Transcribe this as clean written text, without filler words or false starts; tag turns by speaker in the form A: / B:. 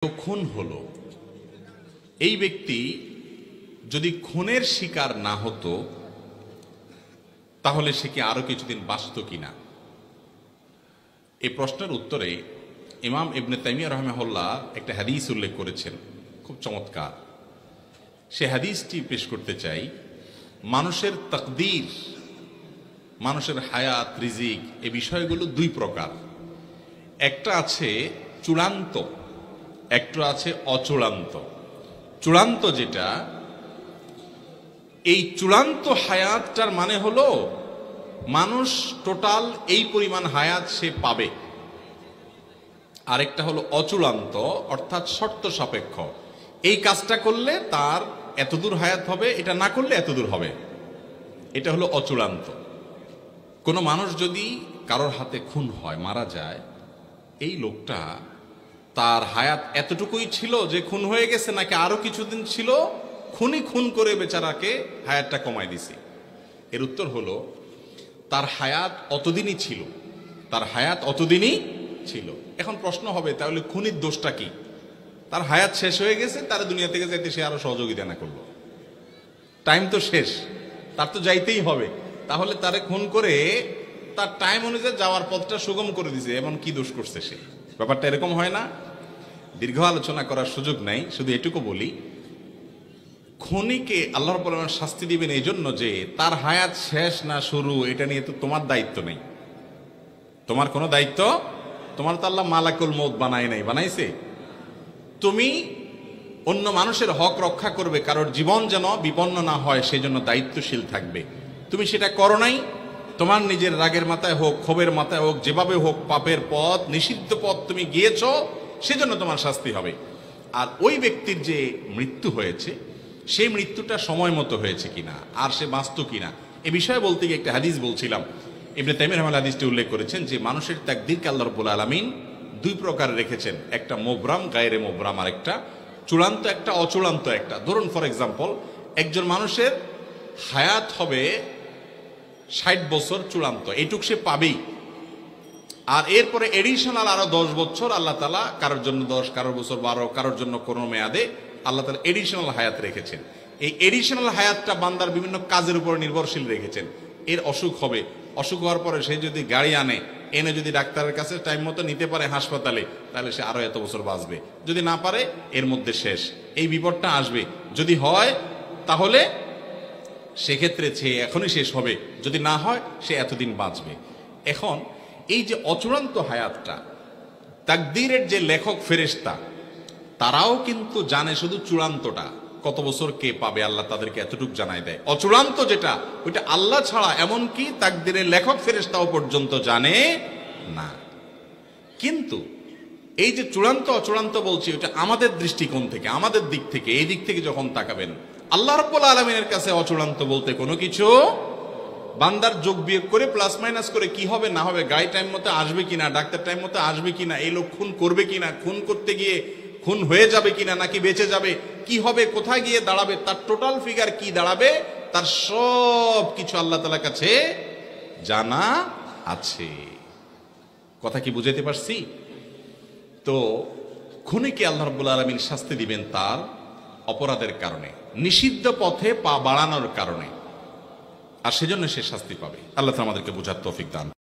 A: খুন হলো, এই ব্যক্তি যদি খুনের শিকার না হতো তাহলে সে কি আরো কিছুদিন বাঁচত কিনা? এই প্রশ্নের উত্তরে ইমাম ইবনে তাইমিয়া রাহিমাহুল্লাহ একটা হাদিস উল্লেখ করেছেন, খুব চমৎকার। সে হাদিসটি পেশ করতে চাই। মানুষের তাকদীর, মানুষের হায়াত, রিজিক, এই বিষয়গুলো দুই প্রকার। একটা আছে চূড়ান্ত, একটা আছে অচূড়ান্ত। চূড়ান্ত যেটা, এই চূড়ান্ত হায়াতটার মানে হলো মানুষ টোটাল এই পরিমাণ হায়াত সে পাবে। আরেকটা হলো অচূড়ান্ত, অর্থাৎ শর্ত সাপেক্ষ। এই কাজটা করলে তার এতদূর হায়াত হবে, এটা না করলে এতদূর হবে। এটা হলো অচূড়ান্ত। কোনো মানুষ যদি কারোর হাতে খুন হয়, মারা যায়, এই লোকটা তার হায়াত এতটুকুই ছিল যে খুন হয়ে গেছে, নাকি আরো কিছুদিন ছিল, খুন করে বেচারাকে হায়াতটা কমাই দিছে? এর উত্তর হলো তার হায়াত অতদিনই ছিল, তার হায়াত অতদিনই ছিল। এখন প্রশ্ন হবে, তাহলে খুনির দোষটা কি? তার হায়াত শেষ হয়ে গেছে, তার দুনিয়া থেকে যাইতে সে আরো সহযোগিতা না করলো, টাইম তো শেষ, তার তো যাইতেই হবে। তাহলে তারে খুন করে তার টাইম অনুযায়ী যাওয়ার পথটা সুগম করে দিছে, এমন কি দোষ করছে সে? ব্যাপারটা এরকম হয় না? দীর্ঘ আলোচনা করার সুযোগ নাই, শুধু এটুকু বলি, খুনিকে আল্লাহ রাব্বুল আলামিন শাস্তি দিবেন এই জন্য যে তার হায়াত শেষ না শুরু, এটা নিয়ে তো তোমার দায়িত্ব নেই। তোমার কোনো দায়িত্ব, তোমার তো আল্লাহ মালাকুল মউত বানায় নাই, বানাইছে? তুমি অন্য মানুষের হক রক্ষা করবে, কারোর জীবন যেন বিপন্ন না হয় সেই জন্য দায়িত্বশীল থাকবে। তুমি সেটা করো নাই। তোমার নিজের রাগের মাথায় হোক, ক্ষোভের মাথায় হোক, যেভাবে হোক, পাপের পথ, নিষিদ্ধ পথ তুমি গিয়েছ, সেজন্য তোমার শাস্তি হবে। আর ওই ব্যক্তির যে মৃত্যু হয়েছে, সেই মৃত্যুটা সময় মতো হয়েছে কিনা, আর সে বাঁচত কিনা, এ বিষয়ে বলতে গিয়ে একটা হাদিস বলছিলাম। ইবনে তাইমিয়া রাহিমাহুল্লাহ হাদিসটি উল্লেখ করেছেন যে মানুষের তাকদীরকে আল্লাহ রাব্বুল আলামিন দুই প্রকার রেখেছেন, একটা মোবরাম, গায়রে মোবরাম, আর একটা চূড়ান্ত, একটা অচূড়ান্ত। একটা ধরুন, ফর এক্সাম্পল, একজন মানুষের হায়াত হবে 60 বছর চূড়ান্ত, এইটুক সে পাবেই। আর এরপরে এডিশনাল আরো 10 বছর আল্লাহ তাআলা, কারোর জন্য 10, কারোর বছর 12, কারোর জন্য কোনো মেয়াদে আল্লাহ তাআলা এডিশনাল হায়াত রেখেছেন। এই এডিশনাল হায়াতটা বান্দার বিভিন্ন কাজের উপর নির্ভরশীল রেখেছেন। এর অসুখ হবে, অসুখ হওয়ার পরে সে যদি গাড়ি এনে যদি ডাক্তারের কাছে টাইম মতো নিতে পারে হাসপাতালে, তাহলে সে আরো এত বছর বাঁচবে। যদি না পারে, এর মধ্যে শেষ। এই বিপদটা আসবে। যদি হয় তাহলে সেক্ষেত্রে সে এখনই শেষ হবে, যদি না হয় সে এতদিন বাঁচবে। এখন এই যে অচূড়ান্ত হায়াতটা, তাকদীরের যে লেখক ফেরেশতা, তারাও কিন্তু জানে শুধু চূড়ান্তটা, কত বছর কে পাবে, আল্লাহ তাদেরকে এতটুকু জানাই দেয়। অচূড়ান্ত যেটা, ওইটা আল্লাহ ছাড়া এমনকি তাকদীরের লেখক ফেরেশতাও পর্যন্ত জানে না। কিন্তু এই যে চূড়ান্ত অচূড়ান্ত বলছি, ওটা আমাদের দৃষ্টিকোণ থেকে, আমাদের দিক থেকে, এই দিক থেকে যখন তাকাবেন, আল্লাহ রাব্বুল আলামিনের কাছে অচূড়ান্ত বলতে কোনো কিছু, বান্দার যোগ বিয়োগ করে, প্লাস মাইনাস করে, কি হবে না হবে, গাড়ি টাইম মতো আসবে কিনা, ডাক্তার টাইম মতো আসবে কিনা, এই লোক খুন করবে কিনা, খুন করতে গিয়ে খুন হয়ে যাবে কিনা, নাকি বেঁচে যাবে, কি হবে, কোথায় গিয়ে দাঁড়াবে, তার টোটাল ফিগার কি দাঁড়াবে, তার সব কিছু আল্লাহ তাআলার কাছে জানা আছে। কথা কি বুঝাইতে পারছি? তো খুনিকে আল্লাহ রাব্বুল আলামিন শাস্তি দিবেন তার অপরাধের কারণে, নিষিদ্ধ পথে পা বাড়ানোর কারণে, আর সেজন্য সে শাস্তি পাবে। আল্লাহ তাআলা আমাদেরকে বুঝার তৌফিক দান।